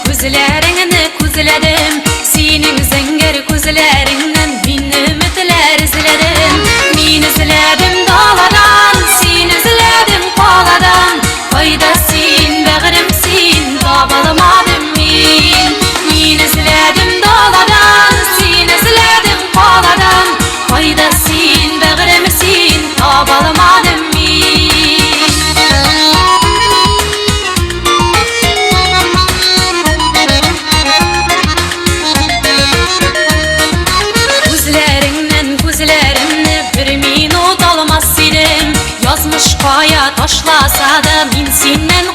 Gözlerini kuzledim, senin zenger gözlerinden minni ümitler izledim. Min izledim dağlardan, sen izledim koladan. Faydasin, bağrımsin, dabalamadım min. Min izledim dağlardan, sen izledim koladan. Faydasin, bağrımsin, dabalamadım min. Yazmış kaya taşlasa da min senden